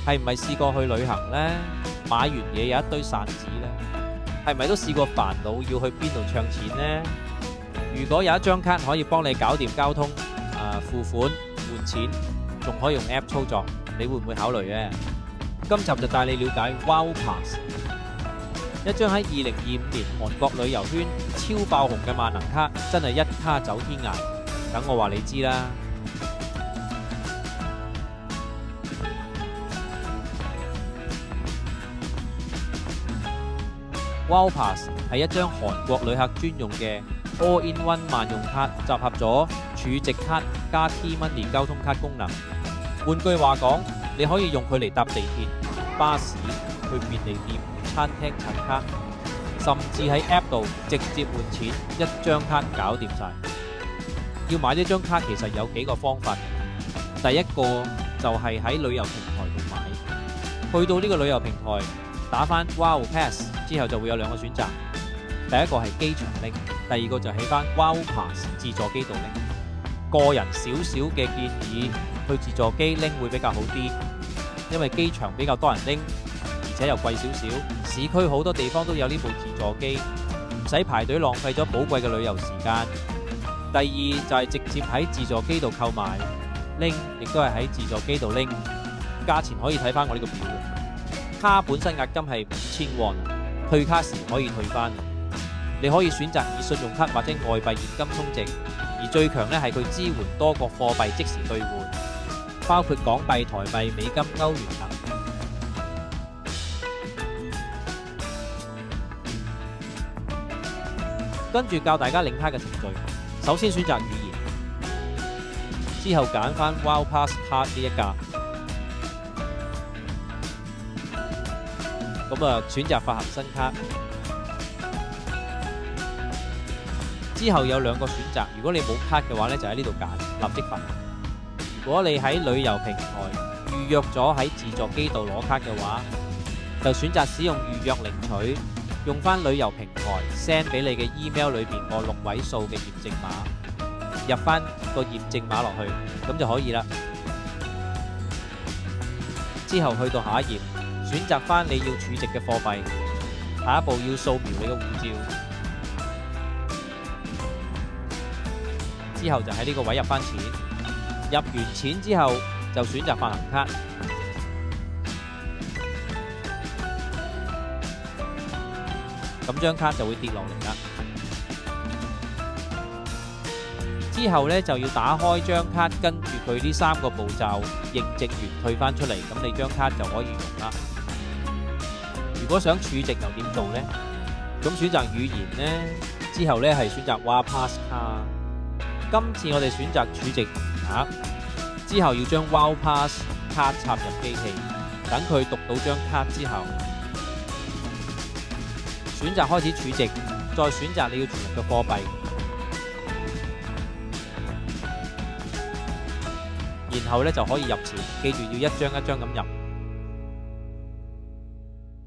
係唔係試過去旅行呢？買完嘢有一堆散紙呢？係咪都試過煩惱要去邊度唱錢呢？如果有一張卡可以幫你搞掂交通、付款、換錢，仲可以用 App 操作，你會唔會考慮呢？今集就帶你了解 Wow Pass， 一張喺2025年韓國旅遊圈超爆紅嘅萬能卡，真係一卡走天涯。等我話你知啦。Wow Pass 係一張韓國旅客專用嘅 All-in-One 萬用卡，集合咗儲值卡加 T-Money 交通卡功能。換句話講，你可以用佢嚟搭地鐵、巴士、去便利店、餐廳刷卡，甚至喺 App 度直接換錢，一張卡搞掂晒。要買呢張卡其實有幾個方法。第一個就係喺旅遊平台度買，去到呢個旅遊平台打返 Wow Pass 之後就會有兩個選擇，第一個係機場拎，第二個就喺返 Wow Pass 自助機度拎。個人少少嘅建議，去自助機拎會比較好啲，因為機場比較多人拎，而且又貴少少。市區好多地方都有呢部自助機，唔使排隊浪費咗寶貴嘅旅遊時間。第二就係直接喺自助機度購買，拎亦都係喺自助機度拎，價錢可以睇返我呢個表。卡本身押金係5000won，退卡時可以退返。你可以選擇以信用卡或者外幣現金充值，而最強呢係佢支援多國貨幣即時兌換，包括港幣、台幣、美金、歐元等。跟住教大家領卡嘅程序，首先選擇語言，之後揀返 Wow Pass 卡呢一格，咁選擇發行新卡。之後有兩個選擇，如果你冇卡嘅話呢，就喺呢度揀立即發行。如果你喺旅遊平台預約咗喺自助機度攞卡嘅話，就選擇使用預約領取，用返旅遊平台 send 俾你嘅 email 裏邊個6位數嘅驗證碼，入返個驗證碼落去，咁就可以啦。之後去到下一頁，選擇返你要儲值嘅貨幣，下一步要掃描你嘅護照。之後就喺呢個位入返錢，入完錢之後就選擇發行卡，咁張卡就會跌落嚟啦。之後呢，就要打開張卡，跟住佢呢3個步驟認證完退返出嚟，咁你張卡就可以用啦。如果想儲值又點做呢？咁選擇語言呢，之後呢係選擇 Wow Pass 卡。今次我哋選擇儲值額，之後要將 Wow Pass 卡插入機器，等佢讀到張卡之後，選擇開始儲值，再選擇你要存入嘅貨幣，然後呢就可以入錢，記住要一張一張咁入。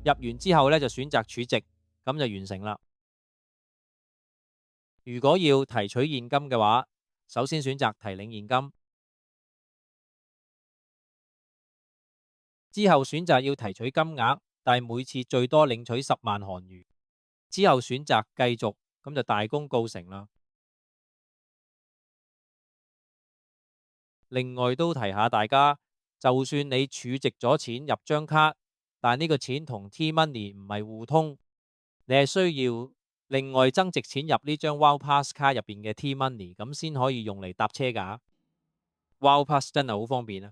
入完之後呢，就選擇儲值，咁就完成啦。如果要提取現金嘅話，首先選擇提領現金，之後選擇要提取金額，但係每次最多領取10萬韓元。之後選擇繼續，咁就大功告成啦。另外都提下大家，就算你儲值咗錢入張卡，但呢個錢同 T-Money 唔係互通，你係需要另外增值錢入呢張 Wow Pass 卡入邊嘅 T-Money， 咁先可以用嚟搭車㗎。Wow Pass 真係好方便啊，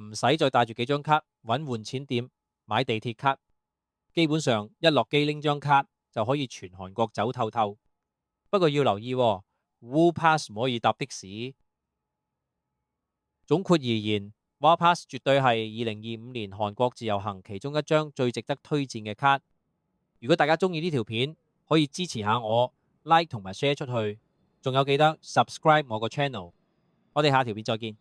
唔使再帶住幾張卡揾換錢店買地鐵卡，基本上一落機拎張卡就可以全韓國走透透。不過要留意，Wow Pass 唔可以搭的士。總括而言，Wow Pass 絕對係2025年韓國自由行其中一張最值得推薦嘅卡。如果大家中意呢條片，可以支持下我 ，like 同埋 share 出去，仲有記得 subscribe 我個 channel。我哋下條片再見。